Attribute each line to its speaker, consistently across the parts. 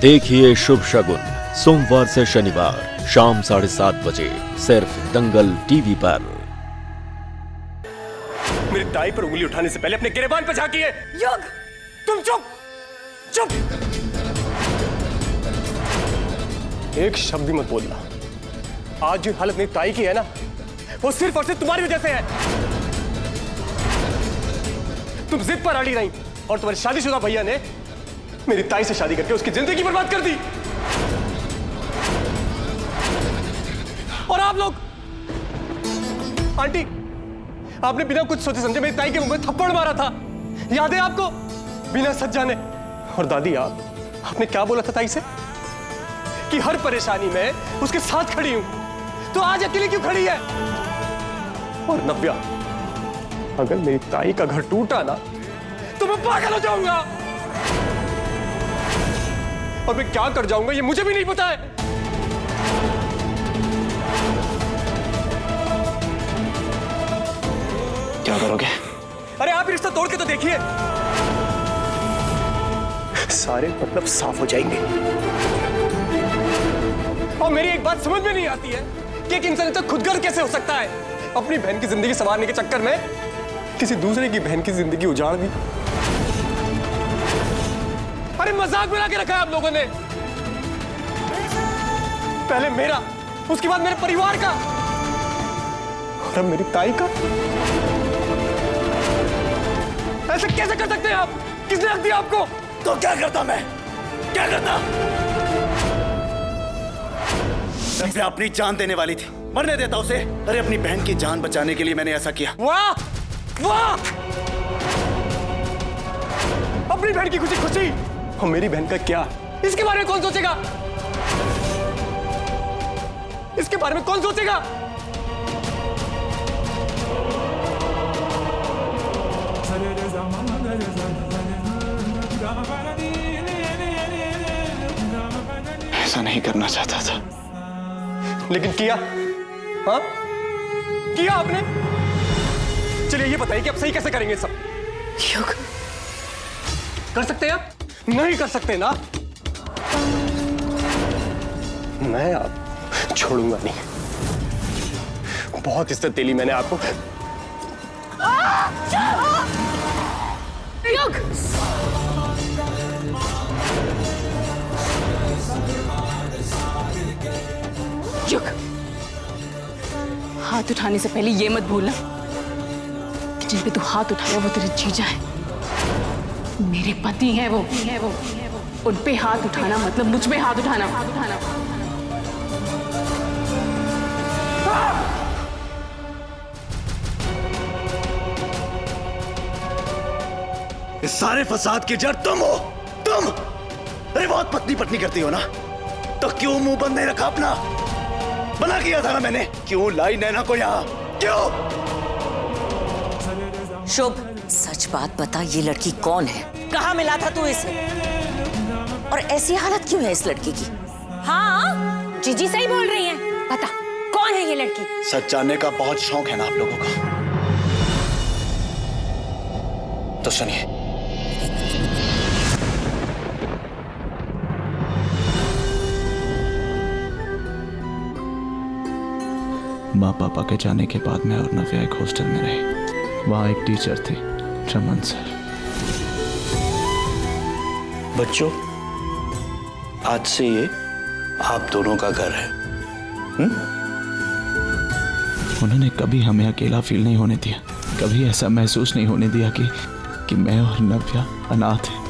Speaker 1: देखिए शुभ शगुन सोमवार से शनिवार शाम 7:30 बजे सिर्फ दंगल टीवी पर।
Speaker 2: मेरी दाई पर उंगली उठाने से पहले अपने गिरेबान पर झांकिए।
Speaker 3: युग,
Speaker 2: तुम चुप चुप, एक शब्द भी मत बोलना। आज जो हालत मेरी ताई की है ना, वो सिर्फ और सिर्फ तुम्हारी वजह से है। तुम जिद पर अड़ी रही और तुम्हारे शादीशुदा भैया ने मेरी ताई से शादी करके उसकी जिंदगी बर्बाद कर दी। और आप लोग, आंटी, आपने बिना कुछ सोचे समझे मेरी ताई के मुंह में थप्पड़ मारा था, याद है आपको? बिना सच जाने। और दादी, आपने क्या बोला था ताई से? कि हर परेशानी में उसके साथ खड़ी हूं। तो आज अकेली क्यों खड़ी है? और नव्या, अगर मेरी ताई का घर टूटा ना तो मैं पागल हो जाऊंगा। और मैं क्या कर जाऊंगा ये मुझे भी नहीं पता है।
Speaker 4: क्या करोगे?
Speaker 2: अरे आप रिश्ता तोड़ के तो देखिए, सारे मतलब साफ हो जाएंगे। और मेरी एक बात समझ में नहीं आती है कि एक इंसान इतना खुदगर्ज कैसे हो सकता है। अपनी बहन की जिंदगी संवारने के चक्कर में किसी दूसरे की बहन की जिंदगी उजाड़ दी। अरे मजाक बना के रखा है आप लोगों ने। पहले मेरा, उसके बाद मेरे परिवार का, और अब मेरी ताई का। ऐसे कैसे कर सकते हैं आप? किसने हक दिया आपको?
Speaker 4: तो क्या करता मैं? क्या करता? नव्या अपनी जान देने वाली थी, मरने देता उसे। अरे अपनी बहन की जान बचाने के लिए मैंने ऐसा किया।
Speaker 2: वाह वाह, अपनी बहन की खुशी खुशी, और मेरी बहन का क्या, इसके बारे में कौन सोचेगा? इसके बारे में कौन सोचेगा?
Speaker 4: ऐसा नहीं करना चाहता था,
Speaker 2: लेकिन किया। हाँ, किया आपने। चलिए ये बताइए कि आप सही कैसे करेंगे सब?
Speaker 3: युग,
Speaker 2: कर सकते हैं आप? नहीं कर सकते ना। मैं आप छोड़ूंगा नहीं। बहुत इज्जत दे ली मैंने आपको।
Speaker 3: युग, युग, हाथ उठाने से पहले ये मत भूलना कि जिन पे तू हाथ उठाया वो तेरे जीजा है, मेरे पति हैं वो। उन पे हाथ उठाना मतलब मुझ पे हाथ उठाना।
Speaker 4: इस सारे फसाद की जड़ तुम हो, तुम। अरे बहुत पत्नी पत्नी करती हो ना, तो क्यों मुंह बंद नहीं रखा अपना? बना किया था ना मैंने। क्यों लाई नैना को यहाँ? क्यों?
Speaker 5: शुभ, सच बात बता, ये लड़की कौन है? कहाँ मिला था तू इसे? और ऐसी हालत क्यों है इस लड़की की?
Speaker 6: हाँ, जीजी सही बोल रही हैं। बता, कौन है ये लड़की?
Speaker 4: सच जानने का बहुत शौक है ना आप लोगों का, तो सुनिए। माँ पापा के जाने के बाद मैं और नव्या एक हॉस्टल में रहे। वहाँ एक टीचर थे, रमन सर। बच्चों, आज से ये आप दोनों का घर है। उन्होंने कभी हमें अकेला फील नहीं होने दिया, कभी ऐसा महसूस नहीं होने दिया कि मैं और नव्या अनाथ हैं।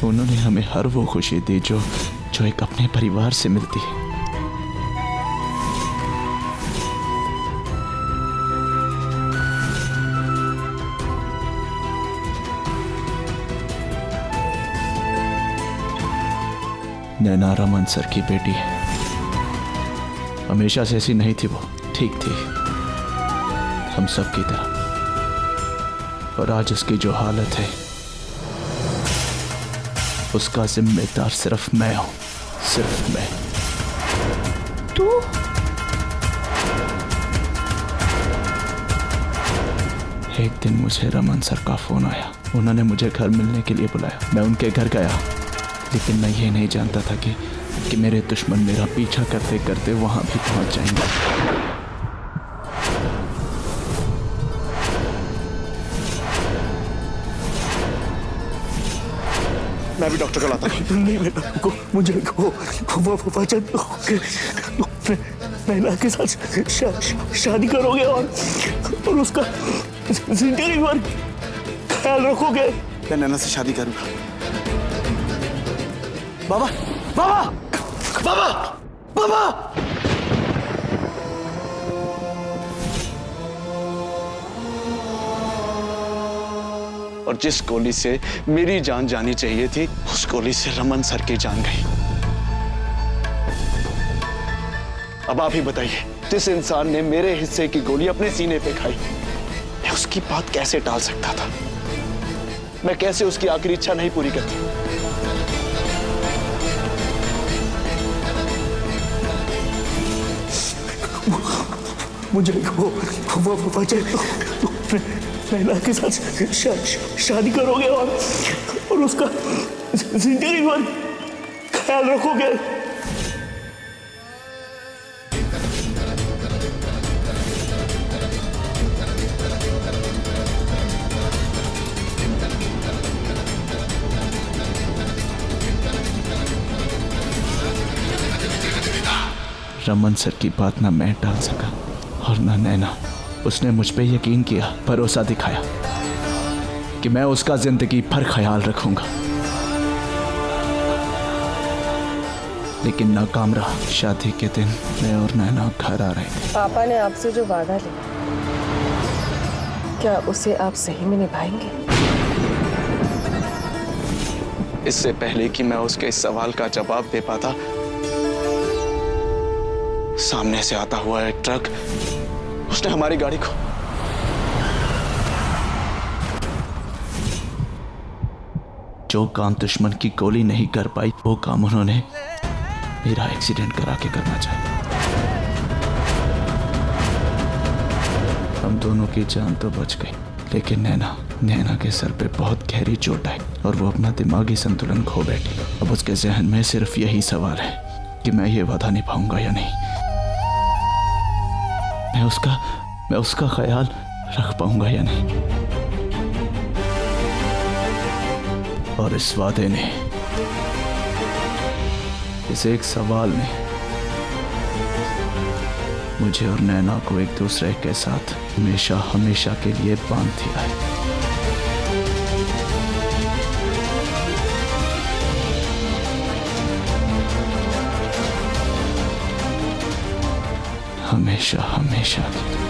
Speaker 4: उन्होंने हमें हर वो खुशी दी जो एक अपने परिवार से मिलती है। नैना रमन सर की बेटी है। हमेशा से ऐसी नहीं थी वो, ठीक थी हम सब की तरह। और आज उसकी जो हालत है उसका जिम्मेदार सिर्फ मैं हूं, सिर्फ मैं।
Speaker 3: तू
Speaker 7: एक दिन मुझे रमन सर का फोन आया। उन्होंने मुझे घर मिलने के लिए बुलाया। मैं उनके घर गया, लेकिन मैं ये नहीं जानता था कि मेरे दुश्मन मेरा पीछा करते करते वहां भी पहुंच जाएंगे।
Speaker 4: मैं भी डॉक्टर को लाता हूँ।
Speaker 8: नहीं बेटा, रुको, मुझे वचन दो कि नैना के साथ शादी करोगे और उसका जिंदगी भर ख्याल रखोगे।
Speaker 4: मैं नैना से शादी करूंगा। बाबा बाबा बाबा बाबा, और जिस गोली से मेरी जान जानी चाहिए थी, उस गोली से रमन सर की जान गई। अब आप ही बताइए, जिस इंसान ने मेरे हिस्से की गोली अपने सीने पे खाई, मैं उसकी बात कैसे टाल सकता था? मैं कैसे उसकी आखिरी इच्छा नहीं पूरी करती?
Speaker 8: मुझे वो वचन दो, नैना के साथ शादी करोगे और उसका जिंदगी भर ख्याल रखोगे।
Speaker 7: रमन सर की बात ना मैं टाल सका और ना नैना। उसने मुझ पे यकीन किया, भरोसा दिखाया कि मैं उसका जिंदगी भर ख्याल रखूंगा, लेकिन नाकाम रहा। शादी के दिन मैं और नैना घर आ रहे थे।
Speaker 9: पापा ने आपसे जो वादा लिया, क्या उसे आप सही में निभाएंगे?
Speaker 4: इससे पहले कि मैं उसके इस सवाल का जवाब दे पाता, सामने से आता हुआ एक ट्रक, उसने हमारी गाड़ी को
Speaker 7: जो काम दुश्मन की गोली नहीं कर पाई, वो काम उन्होंने मेरा एक्सीडेंट करा के करना चाहा। हम दोनों की जान तो बच गई, लेकिन नैना के सर पे बहुत गहरी चोट आई और वो अपना दिमागी संतुलन खो बैठी। अब उसके जहन में सिर्फ यही सवाल है कि मैं ये वादा निभाऊंगा या नहीं। मैं उसका ख्याल रख पाऊंगा या नहीं। और इस वादे ने, इस एक सवाल ने मुझे और नैना को एक दूसरे के साथ हमेशा हमेशा के लिए बांध दिया है। हमेशा हमेशा के लिए।